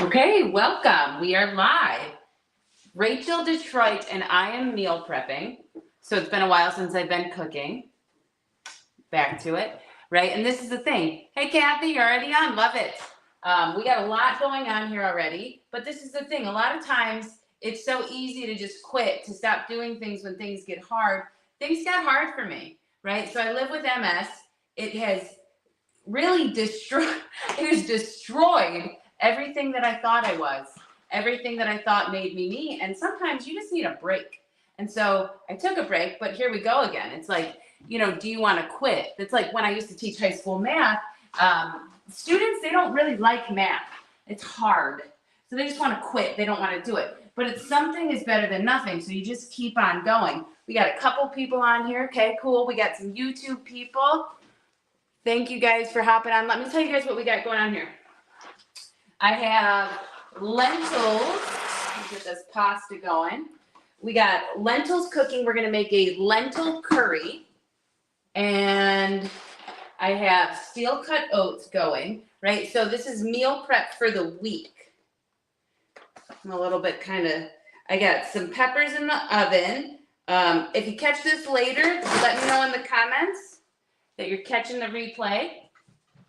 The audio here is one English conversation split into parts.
Okay, welcome. We are live. Rachel Detroit and I am meal prepping. So it's been a while since I've been cooking. Back to it, right? And this is the thing. Hey, Kathy, you're already on. Love it. We got a lot going on here already. But this is the thing. A lot of times it's so easy to just quit, to stop doing things when things get hard. Things got hard for me, right? So I live with MS. It has really destroyed everything that I thought I was, everything that I thought made me me. And sometimes you just need a break. And so I took a break, but here we go again. It's like, do you want to quit? It's like when I used to teach high school math, students, they don't really like math. It's hard. So they just want to quit. They don't want to do it. But it's something is better than nothing. So you just keep on going. We got a couple people on here. Okay, cool. We got some YouTube people. Thank you guys for hopping on. Let me tell you guys what we got going on here. I have lentils. Let me get this pasta going. We got lentils cooking. We're going to make a lentil curry. And I have steel cut oats going, right? So this is meal prep for the week. I'm a little bit I got some peppers in the oven. If you catch this later, let me know in the comments that you're catching the replay.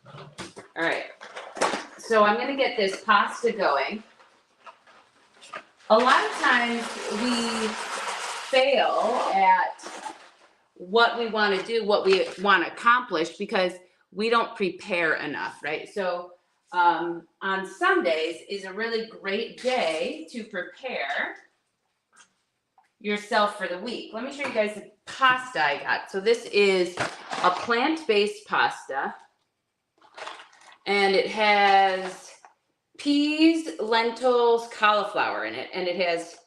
All right. So I'm going to get this pasta going. A lot of times we fail at what we want to do, what we want to accomplish because we don't prepare enough, right? So on Sundays is a really great day to prepare yourself for the week. Let me show you guys the pasta I got. So this is a plant-based pasta. And it has peas, lentils, cauliflower in it. And it has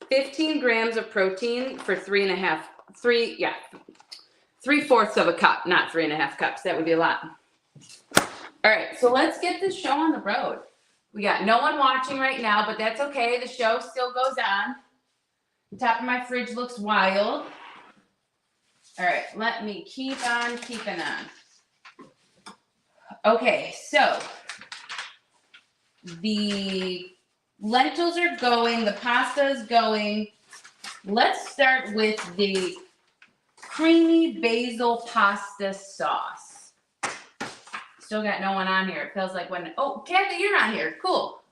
15 grams of protein for 3/4 of a cup, not 3.5 cups. That would be a lot. All right, so let's get this show on the road. We got no one watching right now, but that's okay. The show still goes on. The top of my fridge looks wild. All right, let me keep on keeping on. Okay, so the lentils are going, the pasta is going. Let's start with the creamy basil pasta sauce. Still got no one on here. It feels like oh, Kathy, you're on here. Cool.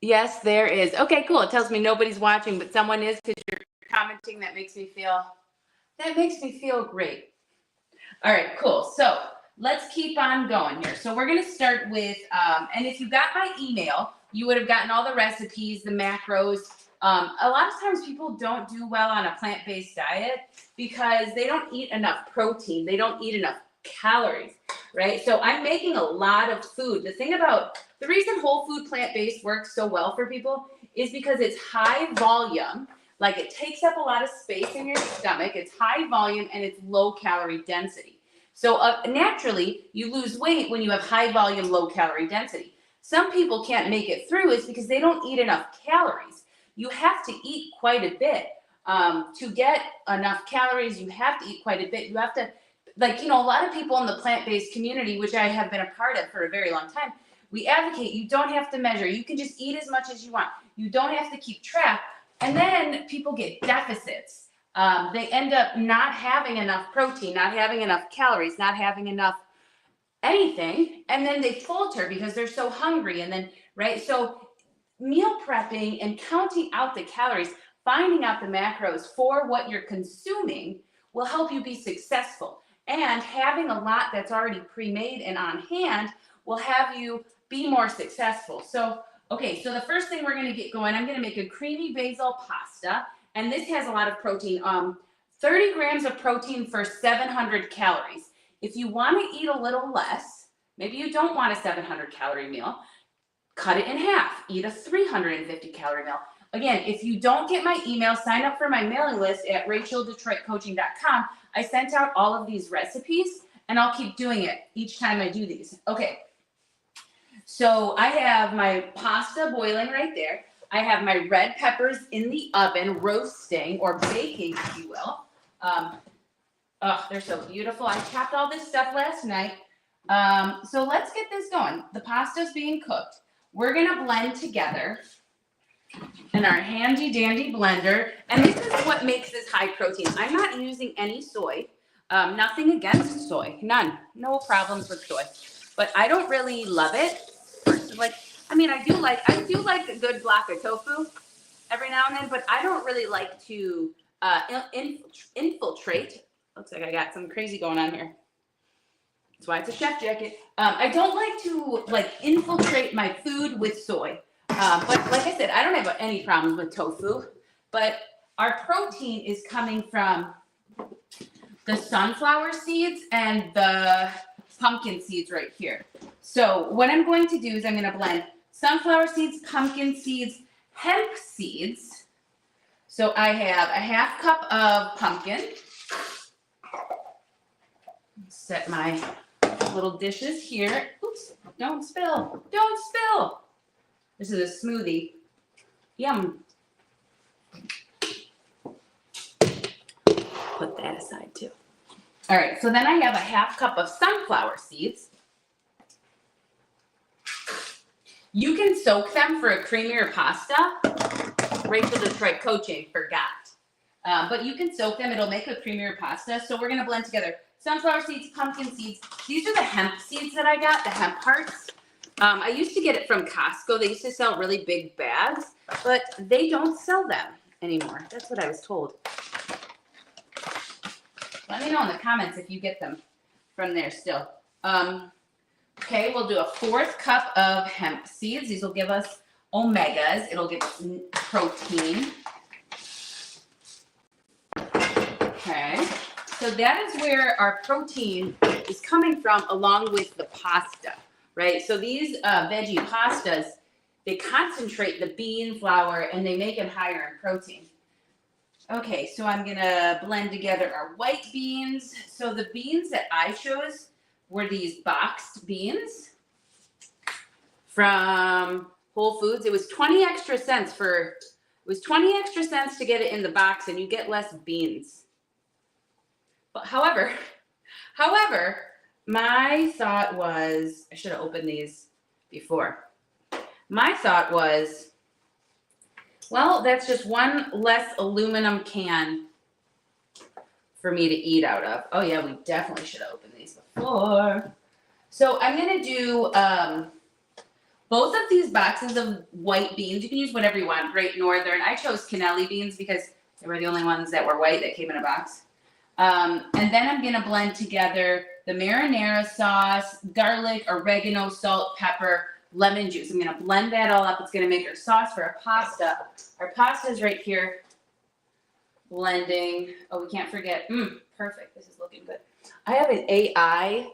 Yes, there is. Okay, cool. It tells me nobody's watching, but someone is because you're commenting. That makes me feel great. All right, cool. So let's keep on going here. So we're going to start with, and if you got my email, you would have gotten all the recipes, the macros. A lot of times people don't do well on a plant-based diet because they don't eat enough protein. They don't eat enough calories, right? So I'm making a lot of food. The reason whole food plant-based works so well for people is because it's high volume. Like it takes up a lot of space in your stomach. It's high volume and it's low calorie density. So naturally, you lose weight when you have high volume, low calorie density. Some people can't make it through is because they don't eat enough calories. You have to eat quite a bit. To get enough calories, you have to eat quite a bit. You have to, a lot of people in the plant-based community, which I have been a part of for a very long time, we advocate you don't have to measure. You can just eat as much as you want. You don't have to keep track. And then people get deficits. They end up not having enough protein, not having enough calories, not having enough anything. And then they falter because they're so hungry. And then, right? So meal prepping and counting out the calories, finding out the macros for what you're consuming will help you be successful. And having a lot that's already pre-made and on hand will have you be more successful. So, okay, so the first thing we're going to get going, I'm going to make a creamy basil pasta. And this has a lot of protein, 30 grams of protein for 700 calories. If you want to eat a little less, maybe you don't want a 700 calorie meal, cut it in half, eat a 350 calorie meal. Again, if you don't get my email, sign up for my mailing list at racheldetroitcoaching.com. I sent out all of these recipes and I'll keep doing it each time I do these. Okay, so I have my pasta boiling right there. I have my red peppers in the oven roasting or baking, if you will. Oh, they're so beautiful. I chopped all this stuff last night. So let's get this going. The pasta's being cooked. we're gonna blend together in our handy dandy blender. And this is what makes this high protein. I'm not using any soy. Nothing against soy, none, no problems with soy. But I don't really love it. Like, I mean, I do like a good block of tofu every now and then, but I don't really like to infiltrate. Looks like I got some crazy going on here. That's why it's a chef jacket. I don't like to infiltrate my food with soy. But like I said, I don't have any problems with tofu. But our protein is coming from the sunflower seeds and the pumpkin seeds right here. So what I'm going to do is I'm going to blend sunflower seeds, pumpkin seeds, hemp seeds. So I have a half cup of pumpkin. Set my little dishes here. Oops, don't spill, don't spill. This is a smoothie. Yum. Put that aside too. All right, so then I have a half cup of sunflower seeds. You can soak them for a creamier pasta. Rachel Detroit coaching, forgot. But you can soak them, it'll make a creamier pasta. So we're gonna blend together sunflower seeds, pumpkin seeds. These are the hemp seeds that I got, the hemp hearts. I used to get it from Costco. They used to sell really big bags, but they don't sell them anymore. That's what I was told. Let me know in the comments if you get them from there still. Okay, we'll do a 4th cup of hemp seeds. These will give us omegas. It'll give us protein. Okay, so that is where our protein is coming from along with the pasta, right? So these veggie pastas, they concentrate the bean flour and they make it higher in protein. Okay, so I'm gonna blend together our white beans. So the beans that I chose were these boxed beans from Whole Foods. It was 20 extra cents to get it in the box, and you get less beans. But however, my thought was, I should have opened these before. My thought was, well, that's just one less aluminum can for me to eat out of. Oh yeah, we definitely should have opened these before. So I'm gonna do both of these boxes of white beans. You can use whatever you want, Great Northern. I chose cannelli beans because they were the only ones that were white that came in a box. And then I'm gonna blend together the marinara sauce, garlic, oregano, salt, pepper, lemon juice. I'm gonna blend that all up. It's gonna make our sauce for our pasta. Our pasta is right here, blending. Oh, we can't forget. Perfect. This is looking good. I have an AI.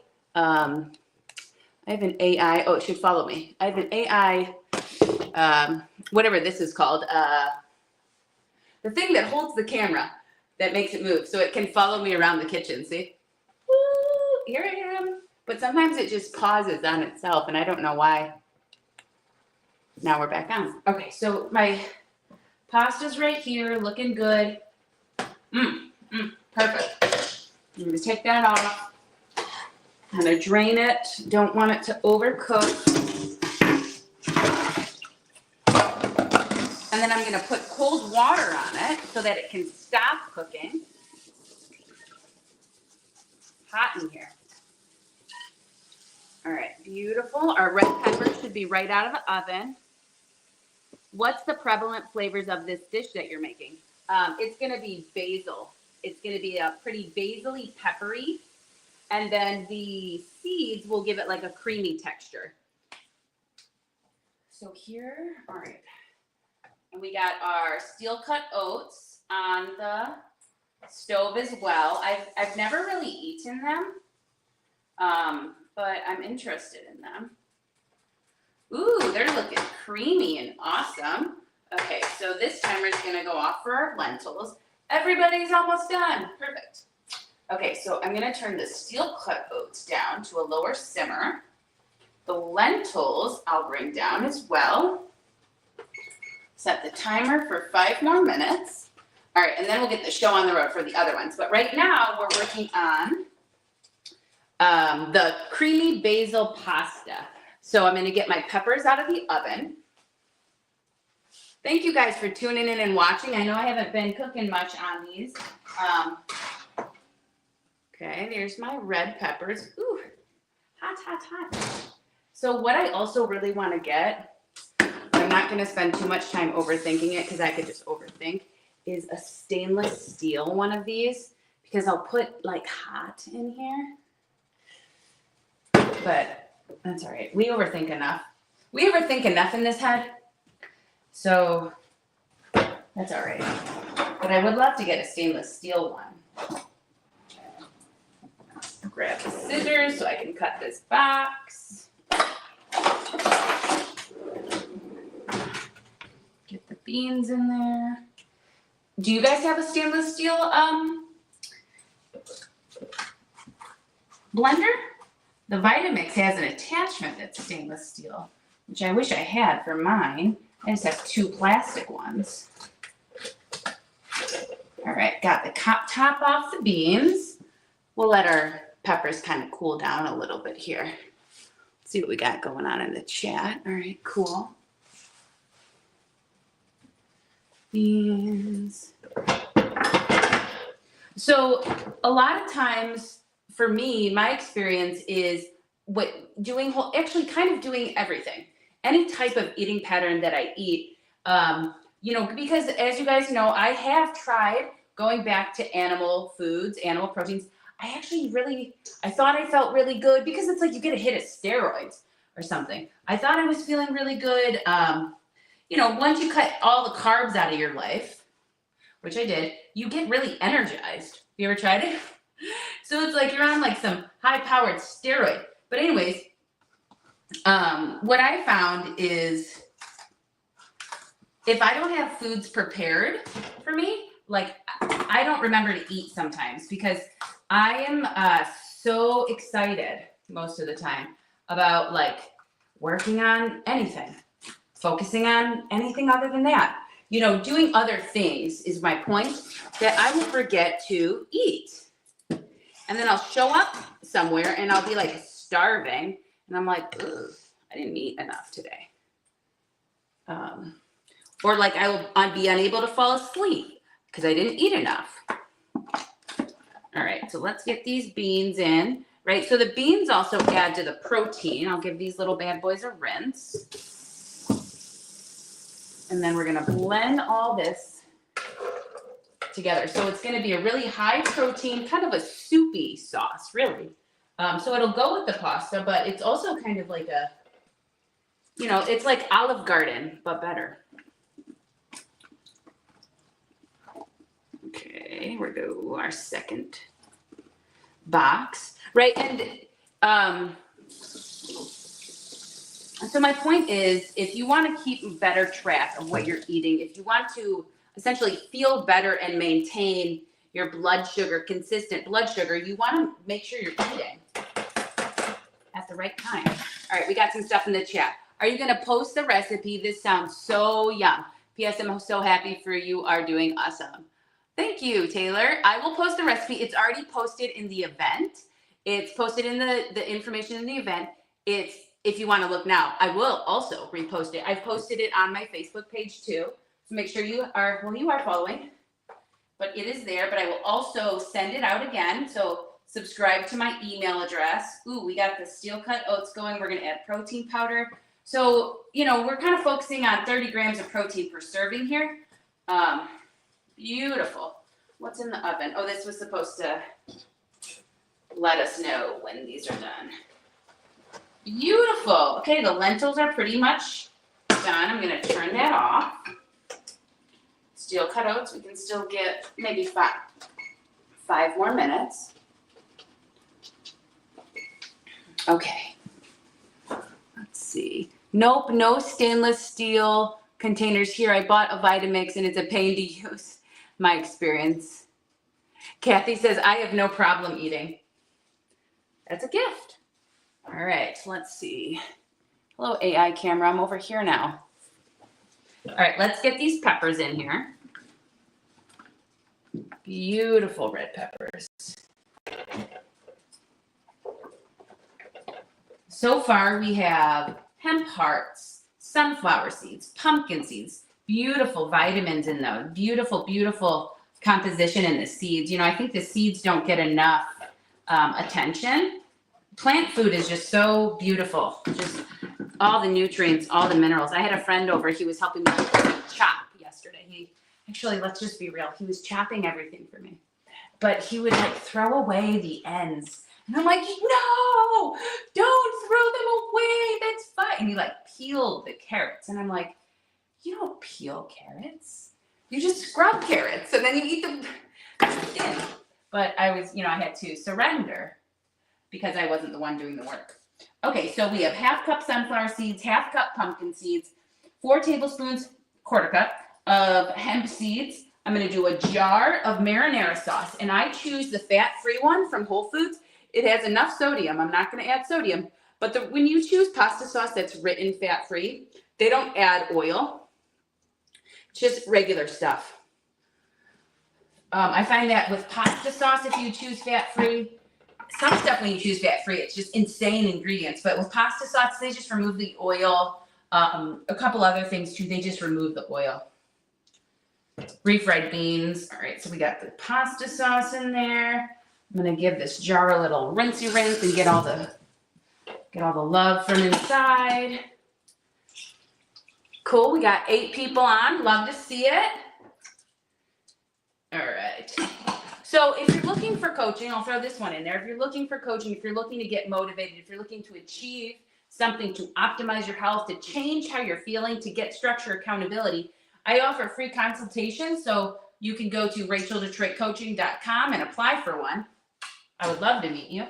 Oh, it should follow me. I have an AI. Whatever this is called. The thing that holds the camera that makes it move, so it can follow me around the kitchen. See? Woo, here I am. But sometimes it just pauses on itself, and I don't know why. Now we're back on. Okay, so my pasta's right here, looking good. Perfect. I'm gonna take that off. I'm gonna drain it. Don't want it to overcook. And then I'm gonna put cold water on it so that it can stop cooking. Hot in here. All right, beautiful. Our red pepper should be right out of the oven. What's the prevalent flavors of this dish that you're making? It's gonna be basil. It's gonna be a pretty basil-y, peppery. And then the seeds will give it like a creamy texture. So here, all right. And we got our steel cut oats on the stove as well. I've never really eaten them, but I'm interested in them. Ooh, they're looking creamy and awesome. Okay, so this timer is gonna go off for our lentils. Everybody's almost done. Perfect. Okay, so I'm gonna turn the steel cut oats down to a lower simmer. The lentils I'll bring down as well. Set the timer for 5 more minutes. All right, and then we'll get the show on the road for the other ones. But right now we're working on the creamy basil pasta. So I'm gonna get my peppers out of the oven. Thank you guys for tuning in and watching. I know I haven't been cooking much on these. Okay, there's my red peppers. Ooh, hot, hot, hot. So what I also really want to get, I'm not going to spend too much time overthinking it because I could just overthink, is a stainless steel one of these, because I'll put like hot in here. But that's all right. We overthink enough. We overthink enough in this head. So that's all right. But I would love to get a stainless steel one. Grab the scissors so I can cut this box. Get the beans in there. Do you guys have a stainless steel blender? The Vitamix has an attachment that's stainless steel, which I wish I had for mine. I just have 2 plastic ones. All right, got the top off the beans. We'll let our peppers kind of cool down a little bit here. Let's see what we got going on in the chat. All right, cool. Beans. So a lot of times for me, my experience is actually kind of doing everything. Any type of eating pattern that I eat, because as you guys know, I have tried going back to animal foods, animal proteins. I thought I felt really good because it's like you get a hit of steroids or something. I thought I was feeling really good. Once you cut all the carbs out of your life, which I did, you get really energized. You ever tried it? So it's like you're on like some high-powered steroid. But anyways, what I found is if I don't have foods prepared for me, like I don't remember to eat sometimes because I am so excited most of the time about like working on anything, focusing on anything other than that. Doing other things is my point, that I will forget to eat. And then I'll show up somewhere and I'll be like starving. And I'm like, ugh, I didn't eat enough today. Or like I'll be unable to fall asleep because I didn't eat enough. All right, so let's get these beans in, right? So the beans also add to the protein. I'll give these little bad boys a rinse. And then we're gonna blend all this together. So it's gonna be a really high protein, kind of a soupy sauce, really. So it'll go with the pasta, but it's also kind of like it's like Olive Garden, but better. Okay, we're going to our second box, right? And so my point is, if you want to keep better track of what you're eating, if you want to essentially feel better and maintain your blood sugar, consistent blood sugar, you want to make sure you're eating at the right time. All right, we got some stuff in the chat. Are you going to post the recipe? This sounds so yum. P.S. I'm so happy for you are doing awesome. Thank you, Taylor. I will post the recipe. It's already posted in the event. It's posted in the information in the event. If you want to look now, I will also repost it. I've posted it on my Facebook page too. So make sure you are following. But it is there. But I will also send it out again. So subscribe to my email address. Ooh, we got the steel cut oats going. We're going to add protein powder. So, we're kind of focusing on 30 grams of protein per serving here. Beautiful. What's in the oven? Oh, this was supposed to let us know when these are done. Beautiful. Okay, the lentils are pretty much done. I'm going to turn that off. Steel cut oats, we can still get maybe five more minutes. Okay. Let's see. Nope, no stainless steel containers here. I bought a Vitamix and it's a pain to use. My experience. Kathy says, I have no problem eating. That's a gift. All right, let's see. Hello, AI camera. I'm over here now. All right, let's get these peppers in here. Beautiful red peppers. So far we have hemp hearts, sunflower seeds, pumpkin seeds, beautiful vitamins in those, beautiful, beautiful composition in the seeds. I think the seeds don't get enough attention. Plant food is just so beautiful. Just all the nutrients, all the minerals. I had a friend over, he was helping me chop yesterday. Actually, let's just be real, he was chopping everything for me. But he would like throw away the ends. And I'm like, no, don't throw them away. That's fine. And he like peeled the carrots. And I'm like, you don't peel carrots. You just scrub carrots and then you eat them thin. But I was, I had to surrender because I wasn't the one doing the work. Okay, so we have half cup sunflower seeds, half cup pumpkin seeds, 4 tablespoons, quarter cup of hemp seeds. I'm going to do a jar of marinara sauce, and I choose the fat-free one from Whole Foods. It has enough sodium. I'm not going to add sodium, but when you choose pasta sauce that's written fat-free, they don't add oil, just regular stuff. I find that with pasta sauce, if you choose fat-free, some stuff when you choose fat-free, it's just insane ingredients. But with pasta sauce, they just remove the oil. A couple other things too, they just remove the oil. Refried beans. All right, so we got the pasta sauce in there. I'm gonna give this jar a little rinsey rinse and get all the love from inside. Cool, we got 8 people on. Love to see it. All right. So if you're looking for coaching, I'll throw this one in there. If you're looking for coaching, if you're looking to get motivated, if you're looking to achieve something, to optimize your health, to change how you're feeling, to get structure, accountability, I offer free consultation. So you can go to racheldetroitcoaching.com and apply for one. I would love to meet you.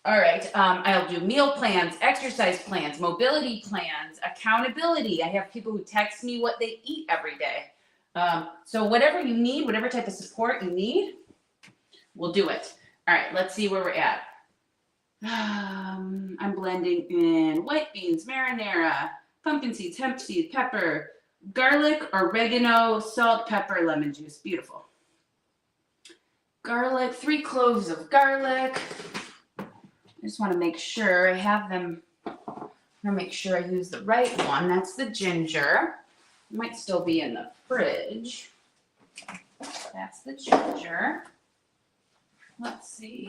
All right. I'll do meal plans, exercise plans, mobility plans, accountability. I have people who text me what they eat every day. So whatever you need, whatever type of support you need, we'll do it. All right, let's see where we're at. I'm blending in white beans, marinara, pumpkin seeds, hemp seed, pepper, garlic, oregano, salt, pepper, lemon juice. Beautiful. Garlic, 3 cloves of garlic. I just want to make sure I have them. I want to make sure I use the right one. That's the ginger. It might still be in the fridge. That's the ginger. Let's see.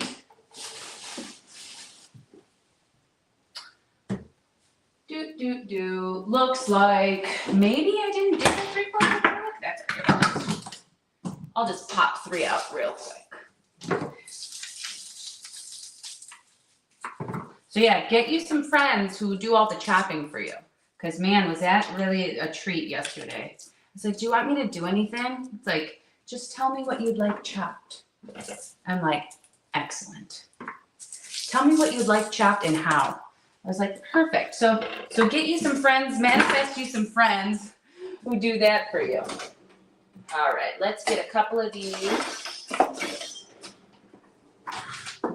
Looks like maybe I didn't do the 3/4 of garlic. That's okay. I'll just pop 3 out real quick. So yeah, get you some friends who do all the chopping for you. Because man, was that really a treat yesterday. It's like, do you want me to do anything? It's like, just tell me what you'd like chopped. I'm like, excellent. Tell me what you'd like chopped and how. I was like, perfect. So get you some friends, manifest you some friends who do that for you. All right, let's get a couple of these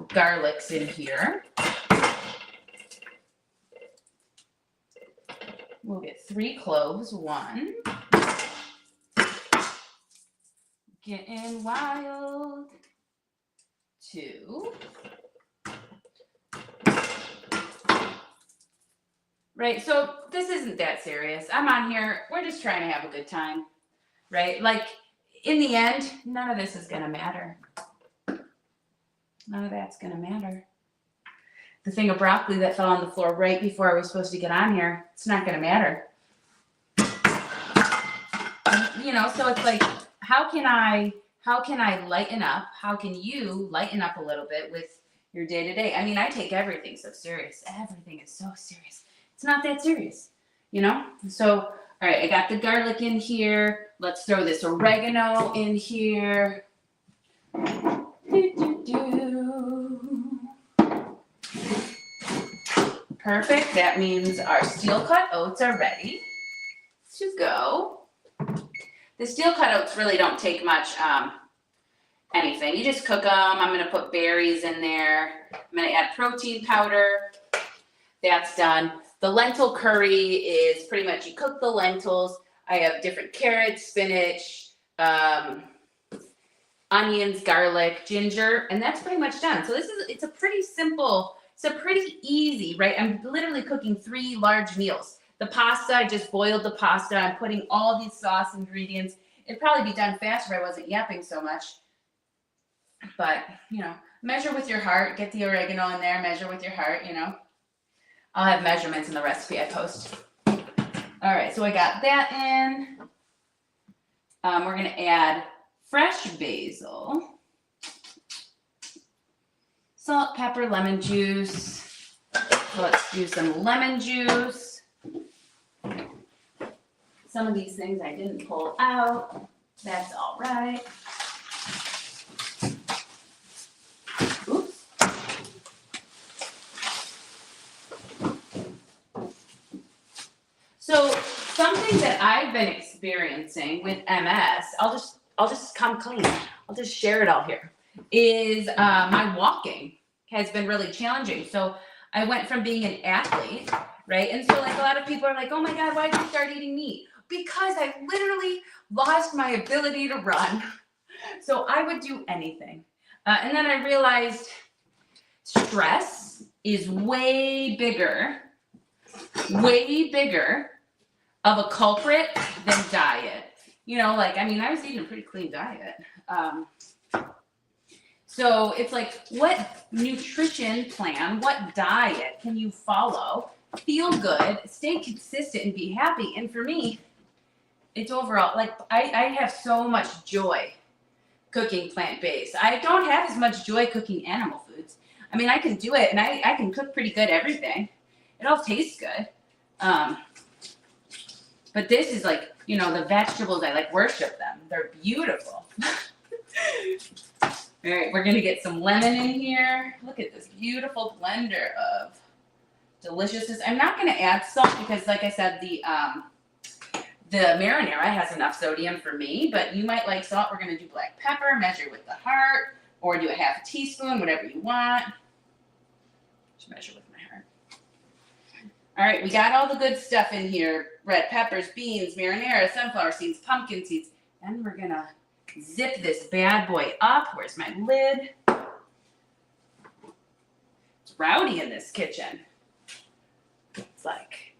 garlics in here. We'll get 3 cloves, 1. Getting wild, 2. Right, so this isn't that serious. I'm on here, we're just trying to have a good time, right? Like, in the end, none of this is gonna matter. None of that's gonna matter. The thing of broccoli that fell on the floor right before I was supposed to get on here, it's not gonna matter. So it's like, how can I lighten up? How can you lighten up a little bit with your day-to-day? I mean, I take everything so serious. Everything is so serious. It's not that serious, So, all right, I got the garlic in here. Let's throw this oregano in here. Perfect. That means our steel-cut oats are ready to go. The steel-cut oats really don't take much anything. You just cook them. I'm going to put berries in there. I'm going to add protein powder. That's done. The lentil curry is pretty much you cook the lentils. I have different carrots, spinach, onions, garlic, ginger, and that's pretty much done. So it's a pretty simple So pretty easy, right? I'm literally cooking 3 large meals. The pasta, I just boiled the pasta. I'm putting all these sauce ingredients. It'd probably be done faster if I wasn't yapping so much. But, you know, measure with your heart. Get the oregano in there. Measure with your heart, you know. I'll have measurements in the recipe I post. All right, so I got that in. We're going to add fresh basil. Salt, pepper, lemon juice. So let's do some lemon juice. Some of these things I didn't pull out. That's all right. Oops. So something that I've been experiencing with MS, I'll just come clean. I'll just share it all here. Is my walking has been really challenging. So I went from being an athlete, right? And so like a lot of people are like, oh my God, why did you start eating meat? Because I literally lost my ability to run. So I would do anything. And then I realized stress is way bigger of a culprit than diet. You know, like, I mean, I was eating a pretty clean diet. So it's like, what nutrition plan, what diet can you follow, feel good, stay consistent, and be happy? And for me, it's overall, like, I have so much joy cooking plant-based. I don't have as much joy cooking animal foods. I mean, I can do it, and I can cook pretty good everything. It all tastes good. But this is like, you know, the vegetables, I like worship them. They're beautiful. All right, we're gonna get some lemon in here. Look at this beautiful blender of deliciousness. I'm not gonna add salt because, like I said, the marinara has enough sodium for me, but you might like salt. We're gonna do black pepper, measure with the heart, or do a half a teaspoon, whatever you want. Just measure with my heart. All right, we got all the good stuff in here. Red peppers, beans, marinara, sunflower seeds, pumpkin seeds. And we're gonna zip this bad boy up. Where's my lid? It's rowdy in this kitchen. It's like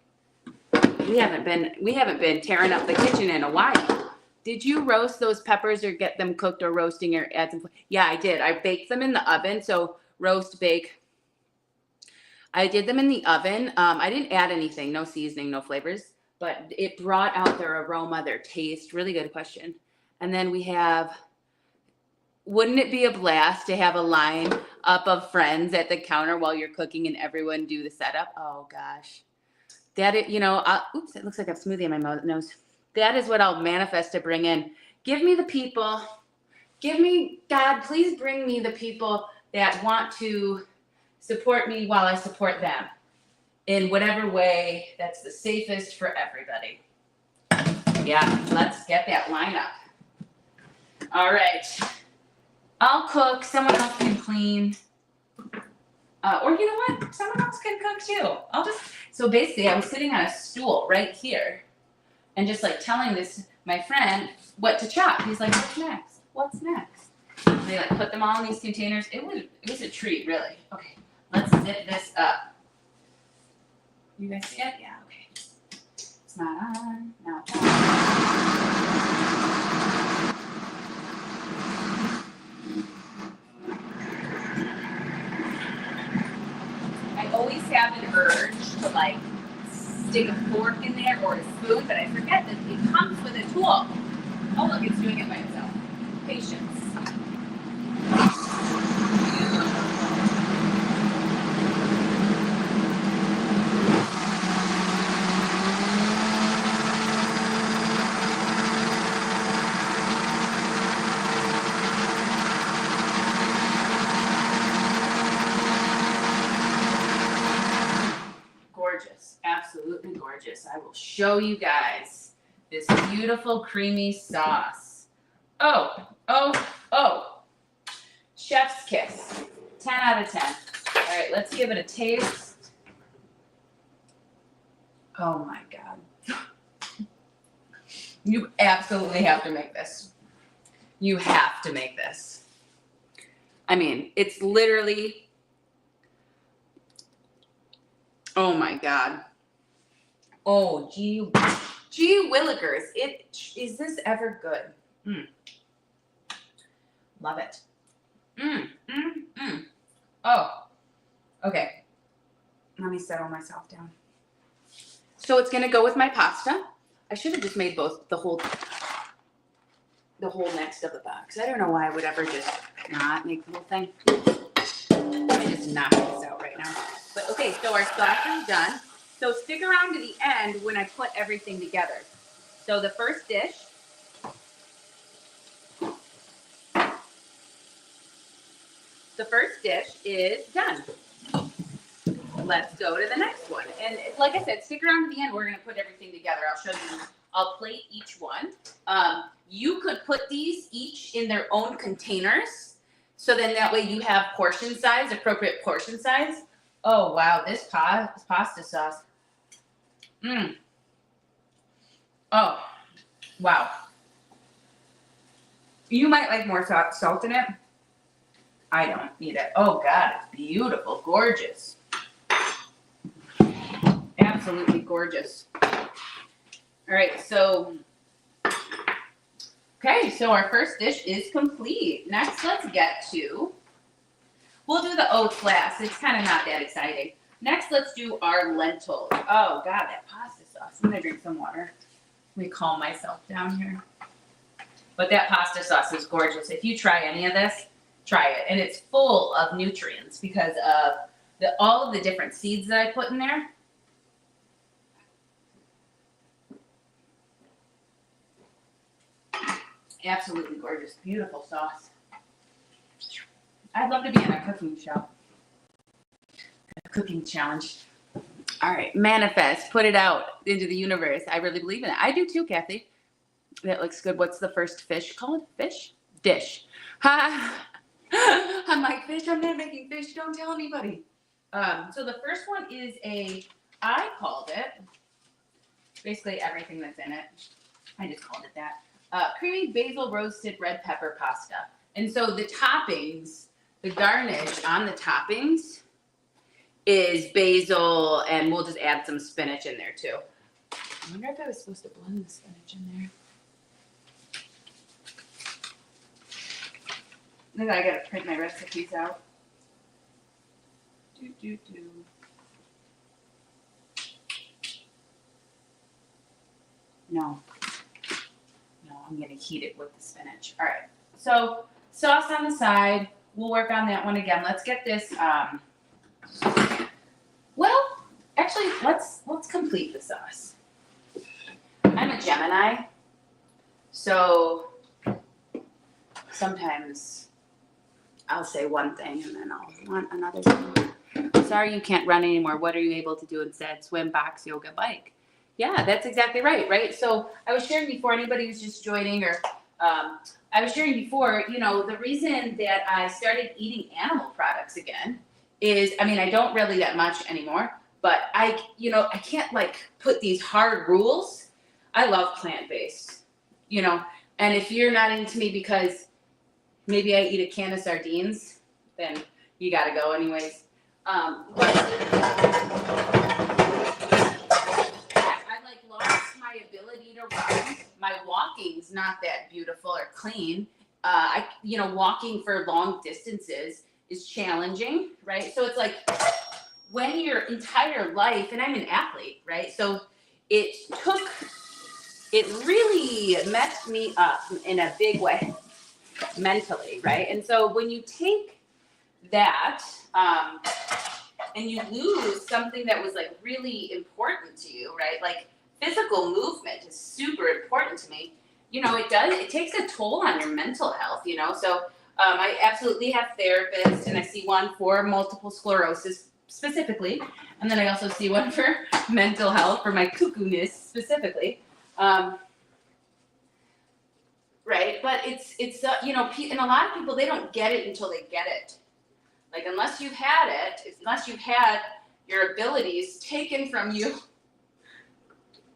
we haven't been tearing up the kitchen in a while. Did you roast those peppers or get them cooked or roasting or add some? Yeah, I did. I baked them in the oven. So roast, bake. I did them in the oven. I didn't add anything, no seasoning, no flavors, but it brought out their aroma, their taste. Really good question. And then we have, wouldn't it be a blast to have a line up of friends at the counter while you're cooking and everyone do the setup? Oh gosh. That, you know, oops, it looks like I have smoothie in my nose. That is what I'll manifest to bring in. Give me the people. Give me, God, please bring me the people that want to support me while I support them in whatever way that's the safest for everybody. Yeah, let's get that line up. All right. I'll cook. Someone else can clean. Or you know what? Someone else can cook too. So basically I was sitting on a stool right here and just like telling my friend what to chop. He's like, what's next? What's next? And they like put them all in these containers. It was a treat, really. Okay, let's zip this up. You guys see it? Yeah, okay. It's not on. Now it's on. I always have an urge to like stick a fork in there or a spoon, but I forget that it comes with a tool. Oh look, it's doing it by itself. Patience. Absolutely gorgeous. I will show you guys this beautiful creamy sauce. Oh. Chef's kiss. 10 out of 10. All right, let's give it a taste. Oh my God. You absolutely have to make this. You have to make this. I mean, it's literally Oh my God. Oh, gee willikers. Is this ever good? Love it. Oh, okay. Let me settle myself down. So it's gonna go with my pasta. I should have just made both the whole next of the box. I don't know why I would ever just not make the whole thing. Let me just knock this out right now. But okay, so our sauce is done. So stick around to the end when I put everything together. So the first dish. The first dish is done. Let's go to the next one. And like I said, stick around to the end. We're going to put everything together. I'll show you. I'll plate each one. You could put these each in their own containers. So then that way you have portion size, appropriate portion size. Oh, wow. This pasta sauce. Oh, wow. You might like more salt in it. I don't need it. Oh, God. It's beautiful. Gorgeous. Absolutely gorgeous. All right, so, okay, so our first dish is complete. Next, let's get to, we'll do the oats last. It's kind of not that exciting. Next, let's do our lentils. Oh, God, that pasta sauce. I'm going to drink some water. Let me calm myself down here. But that pasta sauce is gorgeous. If you try any of this, try it. And it's full of nutrients because of all of the different seeds that I put in there. Absolutely gorgeous, beautiful sauce. I'd love to be in a cooking show, a cooking challenge. All right, manifest, put it out into the universe. I really believe in it. I do too, Kathy. That looks good. What's the first fish called? Fish? Dish. Ha! I'm like, fish, I'm not making fish. Don't tell anybody. So the first one is I called it, basically everything that's in it. I just called it that. Creamy basil roasted red pepper pasta. And so the toppings, the garnish on the toppings is basil, and we'll just add some spinach in there too. I wonder if I was supposed to blend the spinach in there. Then I gotta print my recipes out. No, I'm gonna heat it with the spinach. All right, so sauce on the side. We'll work on that one again. Let's get this, well, actually, let's complete the sauce. I'm a Gemini, so sometimes I'll say one thing and then I'll want another thing. Sorry you can't run anymore. What are you able to do instead? Swim, box, yoga, bike. Yeah, that's exactly right? So I was sharing before, anybody who's just joining, or I was sharing before, the reason that I started eating animal products again is, I don't really that much anymore, but I can't put these hard rules. I love plant-based, and if you're not into me because maybe I eat a can of sardines, then you gotta go anyways. But I lost my ability to run. My walking's not that beautiful or clean. Walking for long distances is challenging, right? So it's like when your entire life, and I'm an athlete, right? So it really messed me up in a big way mentally, right? And so when you take that and you lose something that was really important to you, right? Physical movement is super important to me. It takes a toll on your mental health, So I absolutely have therapists, and I see one for multiple sclerosis specifically, and then I also see one for mental health, for my cuckoo-ness specifically. Right, but it's and a lot of people, they don't get it until they get it. Unless you've had it, unless you've had your abilities taken from you,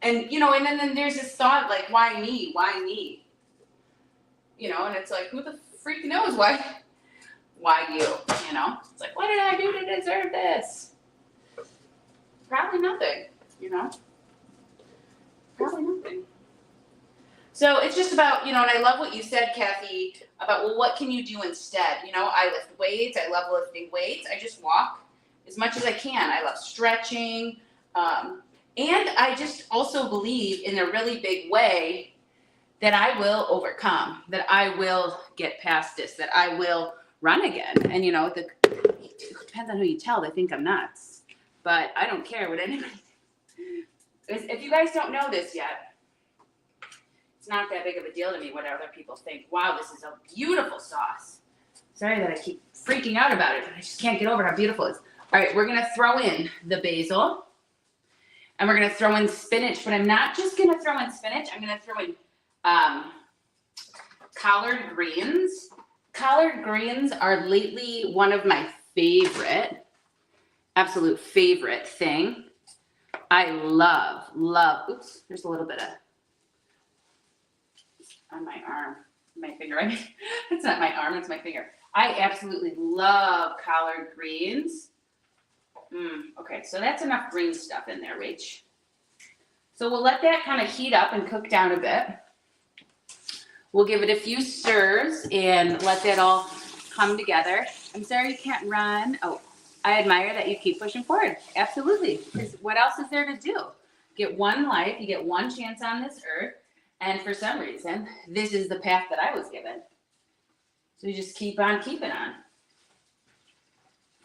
and and then there's this thought why me? And it's who the freak knows why you? It's what did I do to deserve this? Probably nothing, you know? Probably nothing. So it's just about, you know, and I love what you said, Kathy, about, well, what can you do instead? You know, I lift weights. I love lifting weights. I just walk as much as I can. I love stretching. And I just also believe in a really big way that I will overcome, that I will get past this, that I will run again. And, you know, it depends on who you tell. They think I'm nuts. But I don't care what anybody thinks. If you guys don't know this yet, it's not that big of a deal to me what other people think. Wow, this is a beautiful sauce. Sorry that I keep freaking out about it, but I just can't get over how beautiful it is. All right, we're going to throw in the basil. And we're going to throw in spinach. But I'm not just going to throw in spinach. I'm going to throw in collard greens. Collard greens are lately one of my favorite, absolute favorite thing. I love, oops, there's a little bit of on my arm, my finger. I mean, it's not my arm, it's my finger. I absolutely love collard greens. Okay, so that's enough green stuff in there, Rach. So we'll let that kind of heat up and cook down a bit. We'll give it a few stirs and let that all come together. I'm sorry you can't run. Oh, I admire that you keep pushing forward. Absolutely. Because what else is there to do? Get one life, you get one chance on this earth, and for some reason, this is the path that I was given. So you just keep on keeping on.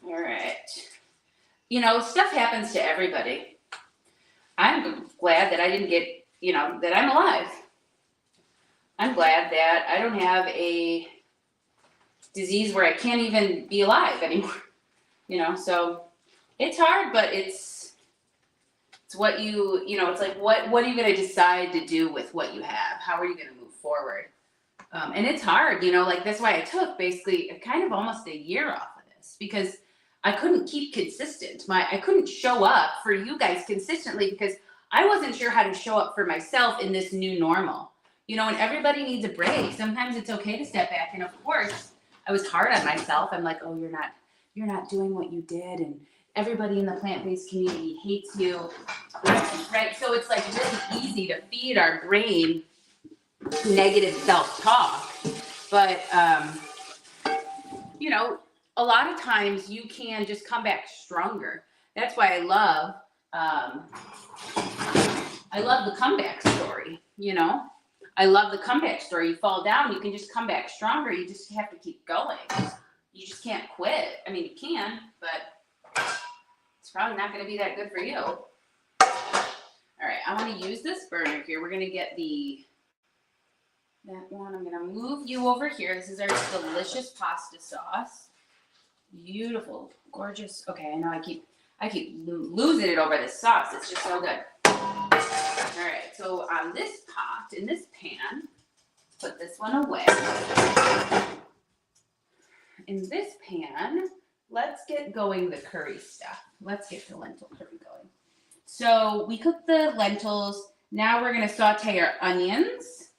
All right. You know, stuff happens to everybody. I'm glad that I didn't get, you know, that I'm alive. I'm glad that I don't have a disease where I can't even be alive anymore. You know, so it's hard, but it's what you know, it's like, what are you going to decide to do with what you have? How are you going to move forward? And it's hard, you know, like that's why I took basically kind of almost a year off of this because I couldn't keep consistent. I couldn't show up for you guys consistently because I wasn't sure how to show up for myself in this new normal. You know, and everybody needs a break. Sometimes it's okay to step back. And of course, I was hard on myself. I'm like, oh, you're not doing what you did. And everybody in the plant-based community hates you. Right? So it's like really easy to feed our brain negative self-talk. But, you know, a lot of times you can just come back stronger. That's why I love the comeback story, you know? I love the comeback story. You fall down, you can just come back stronger. You just have to keep going. You just can't quit. I mean, you can, but it's probably not going to be that good for you. All right, I want to use this burner here. We're going to get that one. I'm going to move you over here. This is our delicious pasta sauce. Beautiful, gorgeous. Okay, I know I keep losing it over this sauce. It's just so good. All right, so on this pot, in this pan, put this one away. In this pan, let's get going the curry stuff. Let's get the lentil curry going. So we cooked the lentils. Now we're going to saute our onions.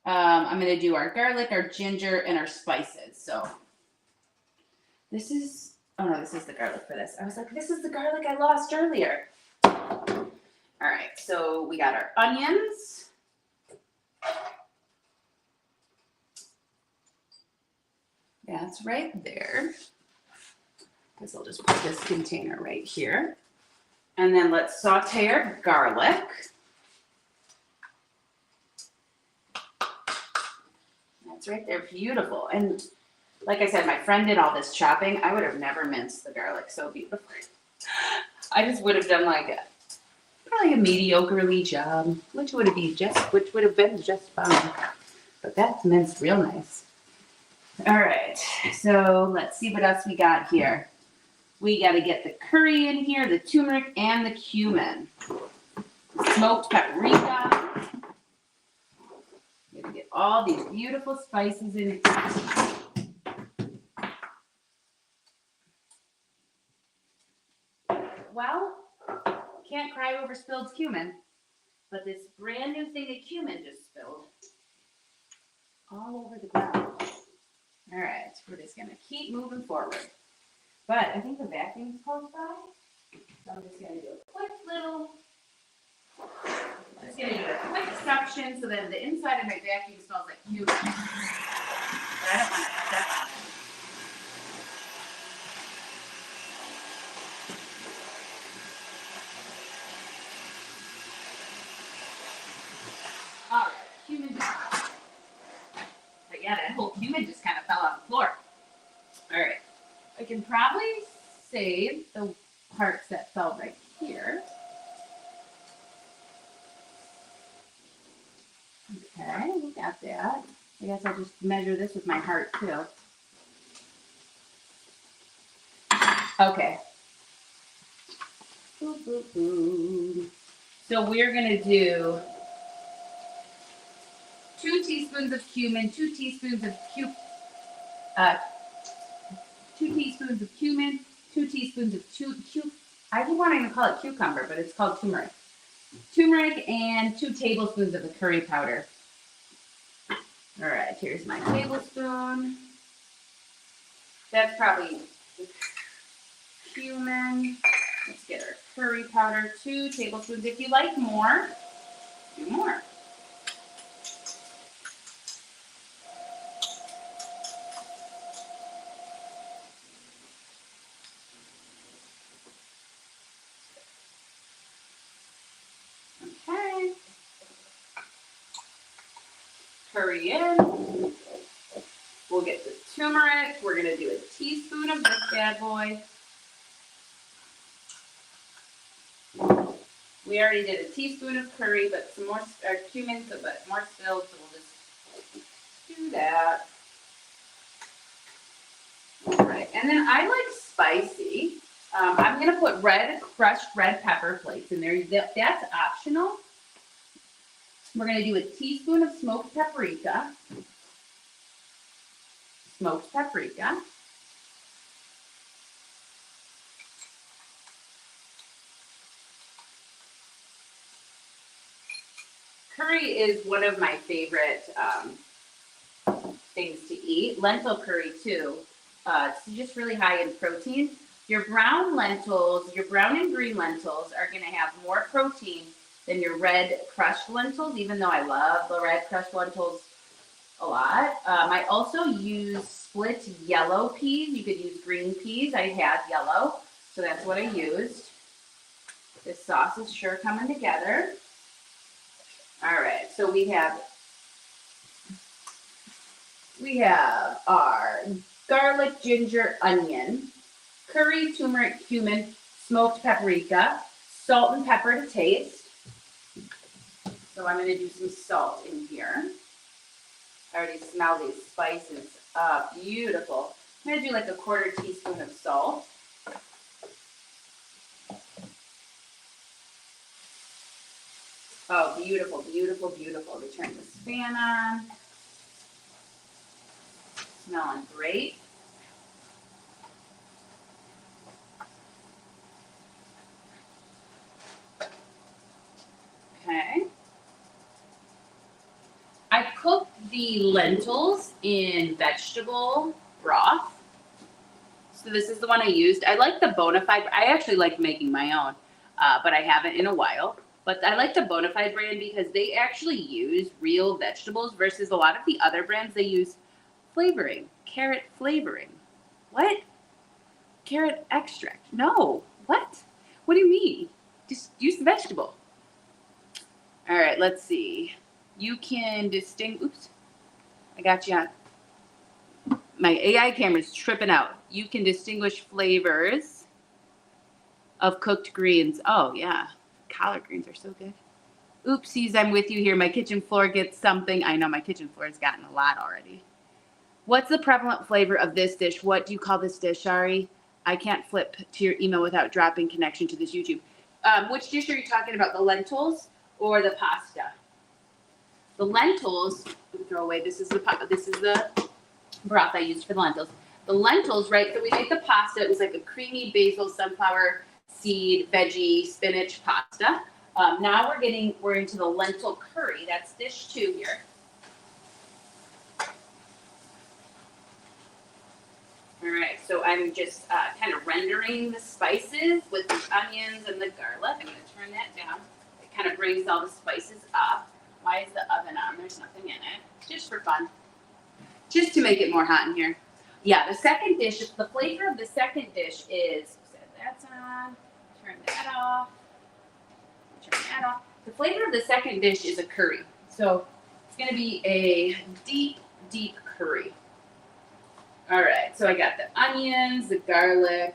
I'm going to do our garlic, our ginger, and our spices. So this is, oh no, this is the garlic for this. I was like, this is the garlic I lost earlier. All right, so we got our onions. That's right there. Guess I'll just put this container right here. And then let's saute our garlic. That's right there, beautiful. And like I said, my friend did all this chopping. I would have never minced the garlic so beautifully. I just would have done like probably a mediocrely job, which would have been just fine. But that's minced real nice. All right, so let's see what else we got here. We got to get the curry in here, the turmeric, and the cumin. Smoked paprika. Got to get all these beautiful spices in. Well, can't cry over spilled cumin, but this brand new thing of cumin just spilled all over the ground. All right, we're just gonna keep moving forward. But I think the vacuum's close by. So I'm just gonna do a quick little, just gonna do a quick suction so that the inside of my vacuum smells like cumin. But I don't want to step on it. All right, cumin just, but yeah, that whole cumin just kind of fell on the floor. All right, I can probably save the parts that fell right here. Okay, we got that. I guess I'll just measure this with my heart too. Okay. Boop, boop, boop. So we're gonna do 2 teaspoons of cumin, 2 teaspoons of 2 teaspoons of cumin, 2 teaspoons of I don't want to even call it cucumber, but it's called turmeric. Turmeric and 2 tablespoons of the curry powder. All right, here's my tablespoon. That's probably cumin. Let's get our curry powder, 2 tablespoons. If you like more, do more. Okay. Curry in. We'll get the turmeric. We're gonna do a teaspoon of this bad boy. We already did a teaspoon of curry, but some more, or cumin, but more spilled, so we'll just do that. All right, and then I like spicy. I'm gonna put crushed red pepper flakes in there. That's optional. We're gonna do a teaspoon of smoked paprika. Smoked paprika. Curry is one of my favorite things to eat. Lentil curry too. It's just really high in protein. Your brown lentils, your brown and green lentils are gonna have more protein than your red crushed lentils, even though I love the red crushed lentils a lot. I also use split yellow peas. You could use green peas. I had yellow, so that's what I used. This sauce is sure coming together. All right, so we have our garlic, ginger, onion, curry, turmeric, cumin, smoked paprika, salt and pepper to taste. So I'm going to do some salt in here. I already smell these spices. Beautiful. I'm going to do like a 1/4 teaspoon of salt. Oh, beautiful, beautiful, beautiful. We turn this fan on. Smelling great. Okay. I cooked the lentils in vegetable broth. So this is the one I used. I like the Bonafide. I actually like making my own, but I haven't in a while. But I like the Bonafide brand because they actually use real vegetables versus a lot of the other brands, they use flavoring, carrot flavoring. What? Carrot extract. No. What? What do you mean? Just use the vegetable. All right, let's see. You can oops, I got you on. My AI camera's tripping out. You can distinguish flavors of cooked greens. Oh, yeah. Collard greens are so good. Oopsies, I'm with you here. My kitchen floor gets something. I know my kitchen floor has gotten a lot already. What's the prevalent flavor of this dish? What do you call this dish, Shari? I can't flip to your email without dropping connection to this YouTube. Which dish are you talking about? The lentils or the pasta? The lentils, throw away. This is the broth I used for the lentils. The lentils, right? So we make the pasta. It was like a creamy basil, sunflower seed, veggie, spinach pasta. Now we're into the lentil curry. That's dish 2 here. All right, so I'm just kind of rendering the spices with the onions and the garlic. I'm going to turn that down. It kind of brings all the spices up. Why is the oven on? There's nothing in it. Just for fun. Just to make it more hot in here. Yeah, the second dish, the flavor of the second dish is, that's on, turn that off, turn that off. The flavor of the second dish is a curry. So it's going to be a deep, deep curry. All right, so I got the onions, the garlic.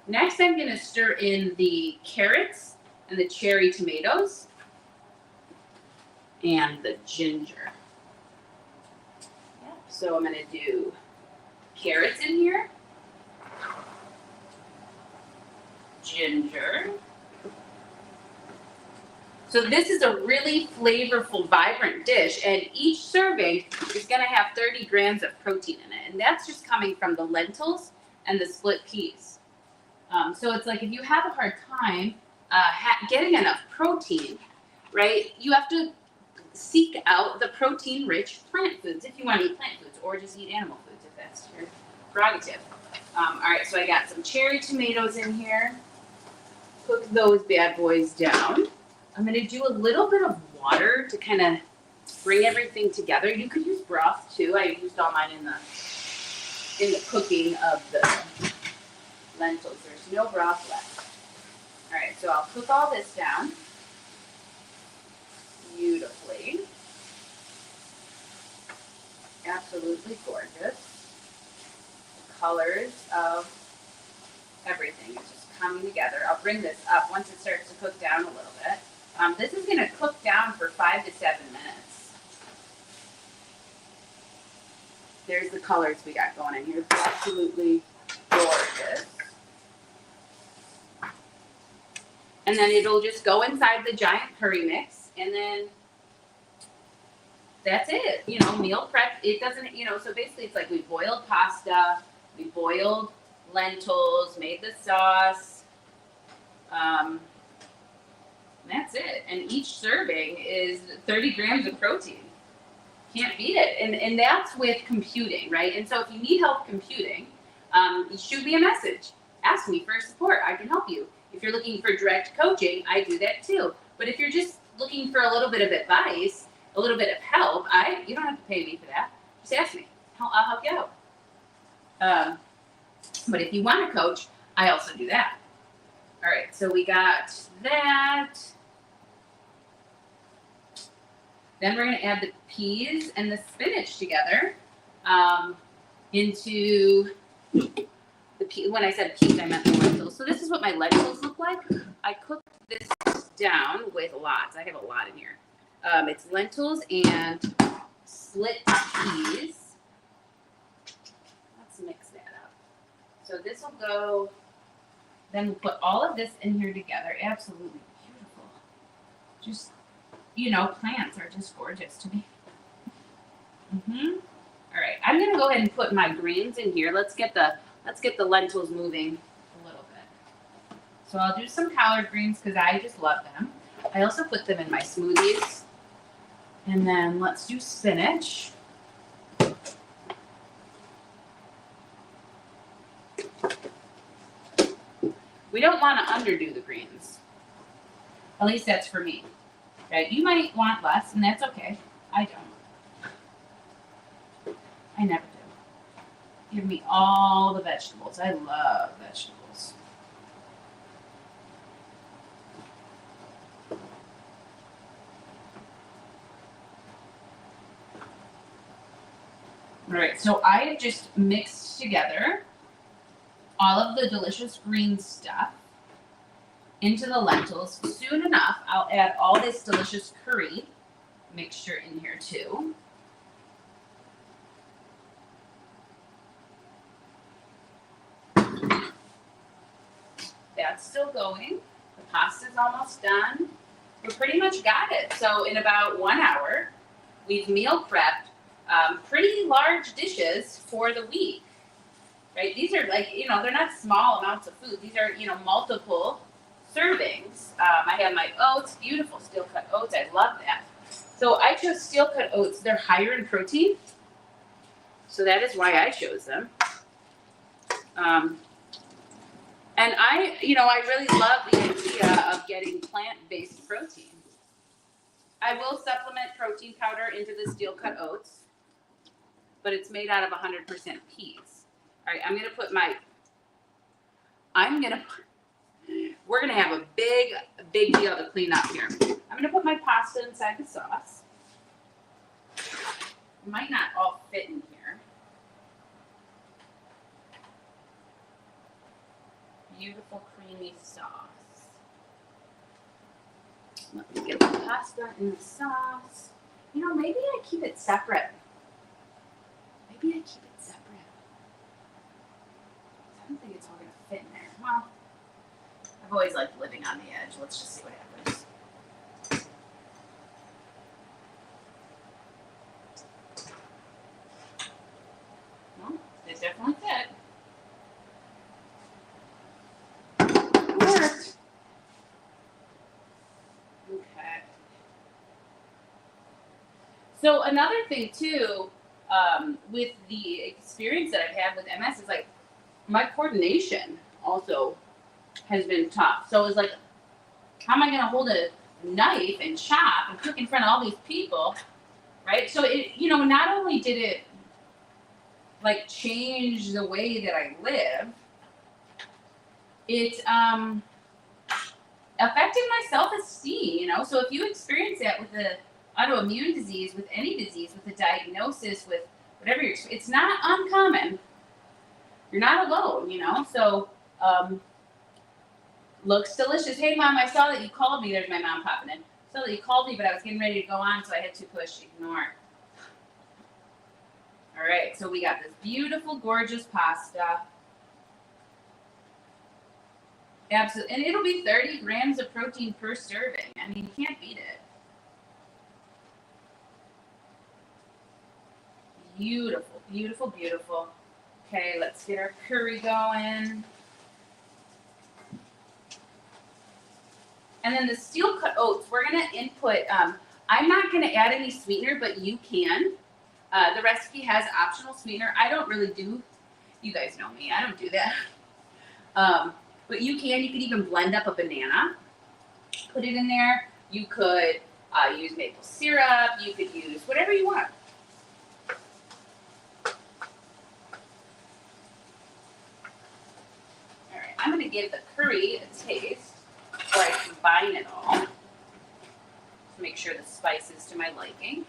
Next, I'm going to stir in the carrots and the cherry tomatoes and the ginger. Yep. So I'm going to do carrots in here, ginger. So this is a really flavorful, vibrant dish, and each serving is going to have 30 grams of protein in it, and that's just coming from the lentils and the split peas. So it's like if you have a hard time getting enough protein, right, you have to seek out the protein-rich plant foods if you want to eat plant foods, or just eat animal foods if that's your prerogative. All right, so I got some cherry tomatoes in here. Cook those bad boys down. I'm going to do a little bit of water to kind of bring everything together. You could use broth too. I used all mine in the cooking of the lentils. There's no broth left. All right, so I'll cook all this down beautifully. Absolutely gorgeous. The colors of everything is just coming together. I'll bring this up once it starts to cook down a little bit. This is going to cook down for 5 to 7 minutes. There's the colors we got going in here. Absolutely gorgeous. And then it'll just go inside the giant curry mix, and then that's it. You know, meal prep. It doesn't, you know, so basically it's like we boiled pasta, we boiled lentils, made the sauce. That's it. And each serving is 30 grams of protein. Can't beat it. And that's with computing, right? And so if you need help computing, shoot me a message. Ask me for support. I can help you. If you're looking for direct coaching, I do that too. But if you're just looking for a little bit of advice, a little bit of help, you don't have to pay me for that. Just ask me. I'll help you out. But if you want to coach, I also do that. All right, so we got that. Then we're going to add the peas and the spinach together into the pea. When I said peas, I meant the lentils. So this is what my lentils look like. I cooked this down with lots. I have a lot in here. It's lentils and split peas. Let's mix that up. So this will go, then we'll put all of this in here together. Absolutely beautiful. Just, you know, plants are just gorgeous to me. All right, I'm gonna go ahead and put my greens in here. Let's get the lentils moving a little bit. So I'll do some collard greens because I just love them. I also put them in my smoothies. And then let's do spinach. We don't want to underdo the greens. At least that's for me. Right? You might want less, and that's okay. I don't. I never do. Give me all the vegetables. I love vegetables. All right, so I have just mixed together all of the delicious green stuff into the lentils. Soon enough, I'll add all this delicious curry mixture in here too. That's still going. The pasta's almost done. We pretty much got it. So in about 1 hour, we've meal prepped pretty large dishes for the week, right? These are like, you know, they're not small amounts of food. These are, you know, multiple servings. I have my oats, beautiful steel cut oats. I love that. So I chose steel cut oats. They're higher in protein. So that is why I chose them. And I really love the idea of getting plant-based protein. I will supplement protein powder into the steel cut oats, but it's made out of 100% peas. All right, we're gonna have a big deal to clean up here. I'm gonna put my pasta inside the sauce. It might not all fit in here. Beautiful creamy sauce. Let me get the pasta in the sauce. Maybe I keep it separate. I don't think it's all gonna fit in there. Well, I've always liked living on the edge. Let's just see what happens. Well, it definitely fit. It worked. Okay. So another thing too, with the experience that I've had with MS is like my coordination also has been tough. So it's like, how am I going to hold a knife and chop and cook in front of all these people, right? So it, not only did it like change the way that I live, it affected my self-esteem, So if you experience that with the autoimmune disease, with any disease, with a diagnosis, with whatever it's not uncommon. You're not alone, So, looks delicious. Hey, Mom, I saw that you called me. There's my mom popping in. Saw that you called me, but I was getting ready to go on, so I had to push ignore. All right, so we got this beautiful, gorgeous pasta. Absolutely, and it'll be 30 grams of protein per serving. I mean, you can't beat it. Beautiful, beautiful, beautiful. Okay, let's get our curry going. And then the steel cut oats, we're gonna input, I'm not gonna add any sweetener, but you can. The recipe has optional sweetener. I don't really do, you guys know me, I don't do that. But you could even blend up a banana, put it in there. You could use maple syrup, you could use whatever you want. I'm going to give the curry a taste before I combine it all to make sure the spice is to my liking.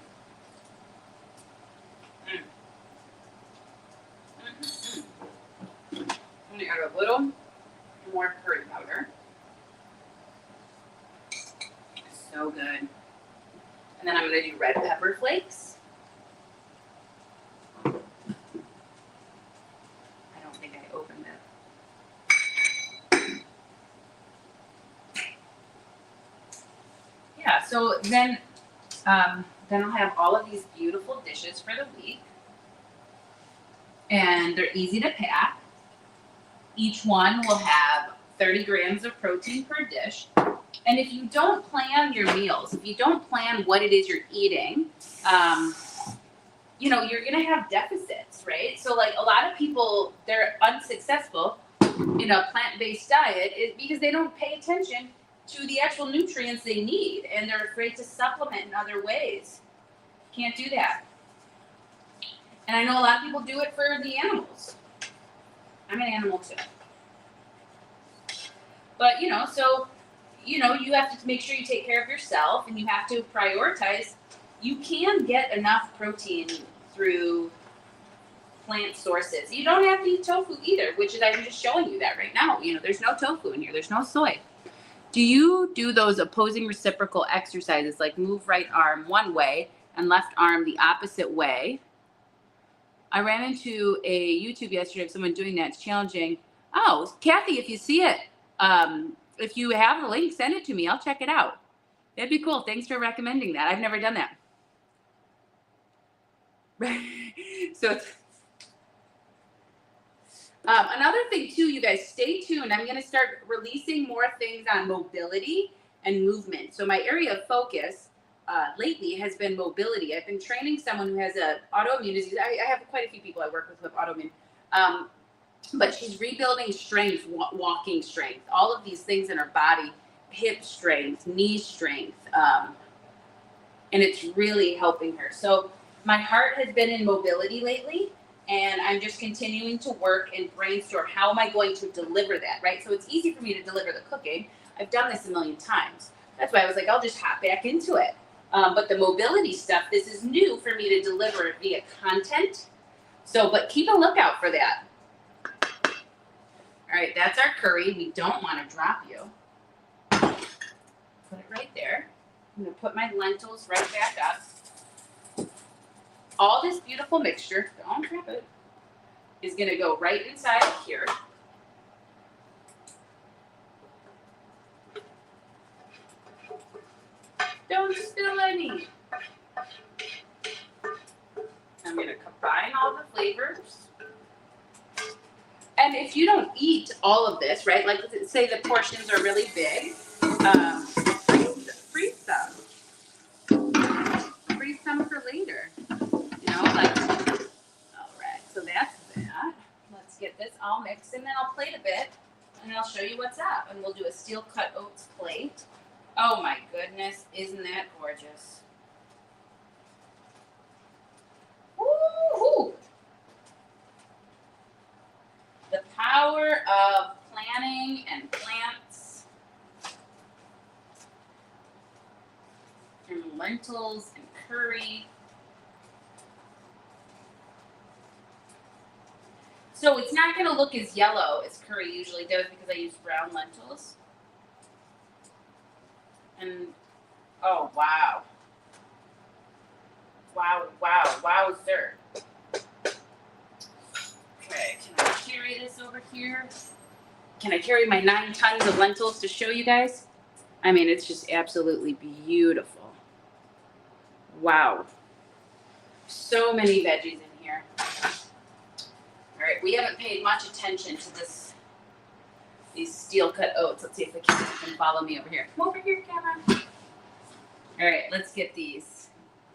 I'm going to add a little more curry powder. So good. And then I'm going to do red pepper flakes. I don't think I opened it. Yeah, so then I'll have all of these beautiful dishes for the week. And they're easy to pack. Each one will have 30 grams of protein per dish. And if you don't plan your meals, if you don't plan what it is you're eating, you're going to have deficits, right? So like a lot of people, they're unsuccessful in a plant-based diet is because they don't pay attention to the actual nutrients they need, and they're afraid to supplement in other ways. Can't do that. And I know a lot of people do it for the animals. I'm an animal too. But, you have to make sure you take care of yourself, and you have to prioritize. You can get enough protein through plant sources. You don't have to eat tofu either, which is, I'm just showing you that right now. There's no tofu in here. There's no soy. Do you do those opposing reciprocal exercises, like move right arm one way and left arm the opposite way? I ran into a YouTube yesterday of someone doing that. It's challenging. Oh, Kathy, if you see it, if you have the link, send it to me. I'll check it out. That'd be cool. Thanks for recommending that. I've never done that. So another thing too, you guys, stay tuned. I'm going to start releasing more things on mobility and movement. So my area of focus lately has been mobility. I've been training someone who has a autoimmune disease. I have quite a few people I work with who have autoimmune. but she's rebuilding strength, walking strength, all of these things in her body, hip strength, knee strength, and it's really helping her. So my heart has been in mobility lately, and I'm just continuing to work and brainstorm, how am I going to deliver that, right? So it's easy for me to deliver the cooking. I've done this a million times. That's why I was like, I'll just hop back into it. But the mobility stuff, this is new for me to deliver it via content. So, but keep a lookout for that. All right, that's our curry. We don't want to drop you. Put it right there. I'm gonna put my lentils right back up. All this beautiful mixture, don't drop it, is gonna go right inside of here. Don't spill any. I'm gonna combine all the flavors. And if you don't eat all of this, right, like say the portions are really big, freeze them. Freeze some for later. You know, like, all right, so that's that. Let's get this all mixed, and then I'll plate a bit, and I'll show you what's up. And we'll do a steel cut oats plate. Oh my goodness, isn't that gorgeous? Woo-hoo! The power of planning and plants and lentils and curry. So it's not going to look as yellow as curry usually does because I use brown lentils. And, oh, wow. Wow, wow, wowzer. Okay, can I carry this over here? Can I carry my 9 tons of lentils to show you guys? I mean, it's just absolutely beautiful. Wow. So many veggies in here. All right, we haven't paid much attention to these steel cut oats. Let's see if the camera can follow me over here. Come over here, camera. All right, let's get these.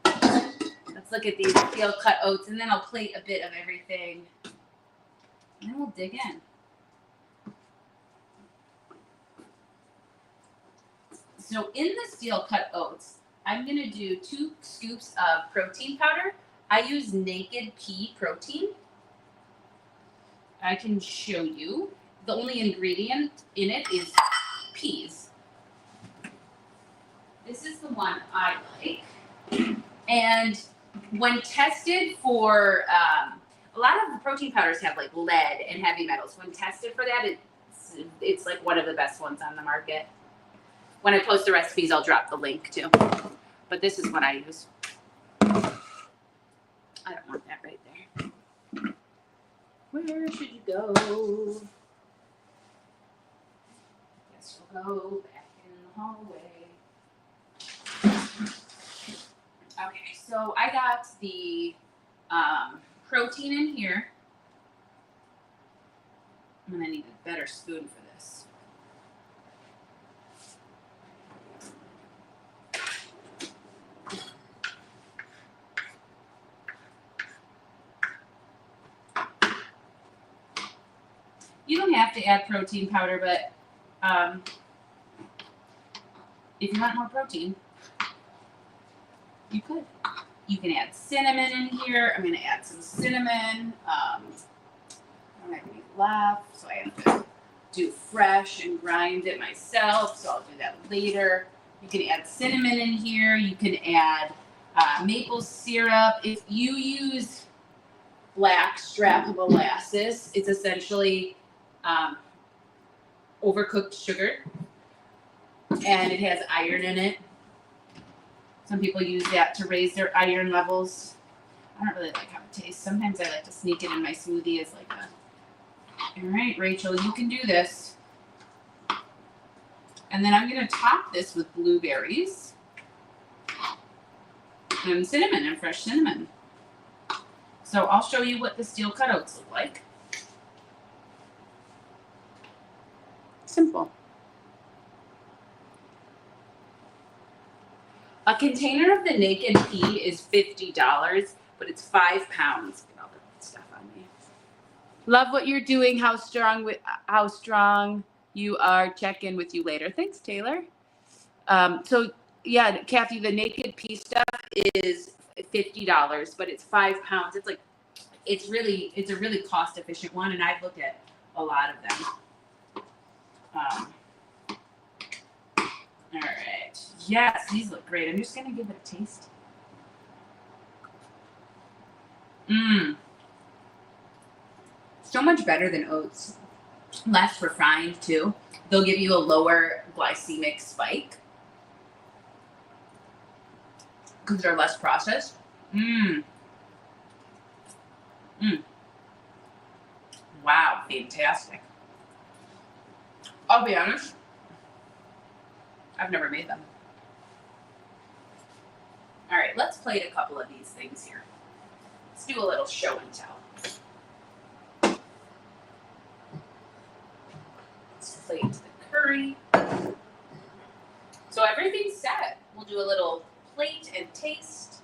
Let's look at these steel cut oats, and then I'll plate a bit of everything. And then we'll dig in. So in the steel cut oats, I'm gonna do 2 scoops of protein powder. I use Naked Pea protein. I can show you. The only ingredient in it is peas. This is the one I like. And when tested for, a lot of the protein powders have like lead and heavy metals. When tested for that, it's like one of the best ones on the market. When I post the recipes, I'll drop the link too. But this is what I use. I don't want that right there. Where should you go? Guess we'll go back in the hallway. Okay, so I got the protein in here. I'm gonna need a better spoon for this. You don't have to add protein powder, but if you want more protein, you could. You can add cinnamon in here. I'm going to add some cinnamon. I don't have any left, so I have to do fresh and grind it myself, so I'll do that later. You can add cinnamon in here. You can add maple syrup. If you use black strap molasses, it's essentially overcooked sugar, and it has iron in it. Some people use that to raise their iron levels. I don't really like how it tastes. Sometimes I like to sneak it in my smoothie as like a, all right, Rachel, you can do this. And then I'm gonna top this with blueberries and cinnamon and fresh cinnamon. So I'll show you what the steel cut oats look like. Simple. A container of the Naked Pea is $50, but it's 5 pounds. Get all the stuff on me. Love what you're doing. How strong you are. Check in with you later. Thanks, Taylor. So yeah, Kathy, the naked pea stuff is $50, but it's 5 pounds. It's a really cost efficient one, and I've looked at a lot of them. All right. Yes, these look great. I'm just gonna give it a taste. So much better than oats. Less refined too. They'll give you a lower glycemic spike because they're less processed. Wow, fantastic. I'll be honest, I've never made them. All right, let's plate a couple of these things here. Let's do a little show and tell. Let's plate the curry. So everything's set. We'll do a little plate and taste.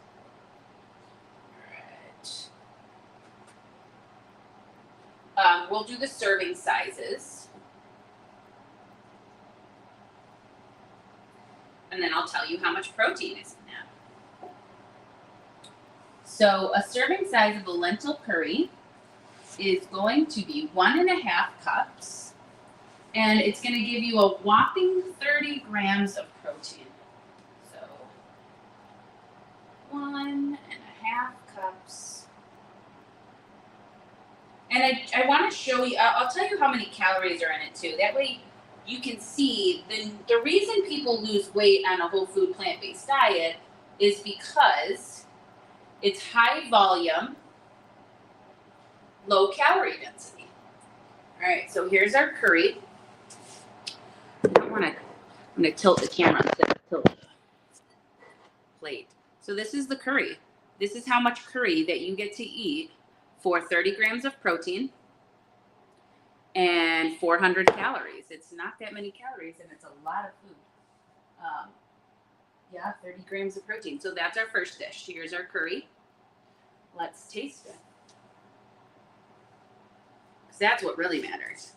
All right. We'll do the serving sizes. And then I'll tell you how much protein is in that. So a serving size of the lentil curry is going to be 1.5 cups. And it's going to give you a whopping 30 grams of protein. So 1.5 cups. And I want to show you, I'll tell you how many calories are in it too. That way you can see the reason people lose weight on a whole food plant-based diet is because it's high volume, low calorie density. All right, so here's our curry. I'm going to tilt the camera instead of tilt the plate. So this is the curry. This is how much curry that you get to eat for 30 grams of protein and 400 calories. It's not that many calories, and it's a lot of food. 30 grams of protein. So that's our first dish. Here's our curry. Let's taste it. Because that's what really matters.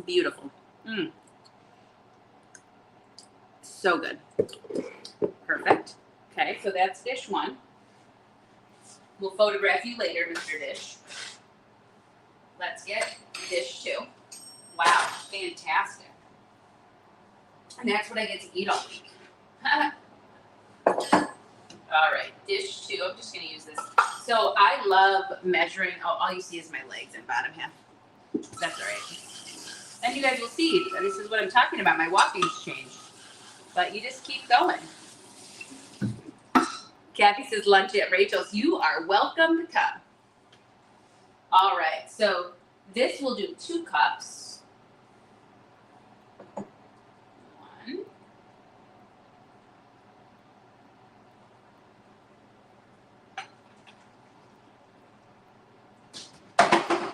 Beautiful. So good. Perfect. Okay, so that's dish one. We'll photograph you later, Mr. Dish. Let's get dish two. Wow, fantastic. And that's what I get to eat all week. All right, dish two. I'm just going to use this. So I love measuring. Oh, all you see is my legs and bottom half. That's all right. And you guys will see. This is what I'm talking about. My walking's changed. But you just keep going. Kathy says lunch at Rachel's. You are welcome to come. All right, so this will do 2 cups. 1.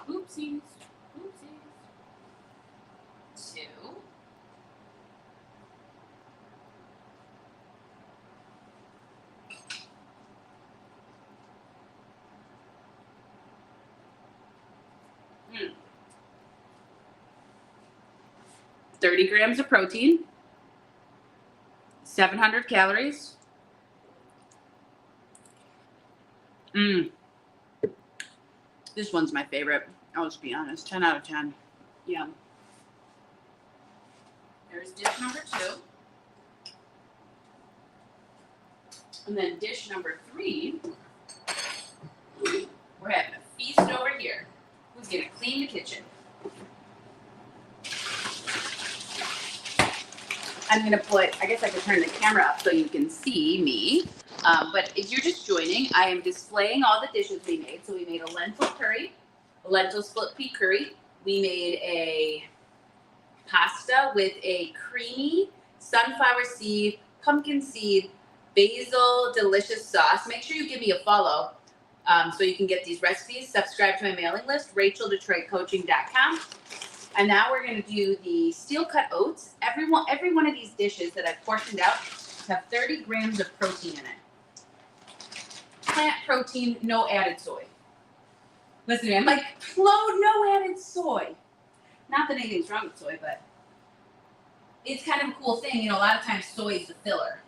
Oopsies. 2. 30 grams of protein, 700 calories. This one's my favorite. I'll just be honest. 10 out of 10. Yeah. There's dish number 2. And then dish number 3. We're having a feast over here. Who's going to clean the kitchen? I'm going to put, I guess I could turn the camera up so you can see me. But if you're just joining, I am displaying all the dishes we made. So we made a lentil curry, a lentil split pea curry. We made a pasta with a creamy sunflower seed, pumpkin seed, basil, delicious sauce. Make sure you give me a follow so you can get these recipes. Subscribe to my mailing list, RachelDetroitCoaching.com. And now we're going to do the steel cut oats. Every one of these dishes that I've portioned out have 30 grams of protein in it. Plant protein, no added soy. Listen to me, I'm like, no added soy. Not that anything's wrong with soy, but it's kind of a cool thing. You know, a lot of times soy is a filler.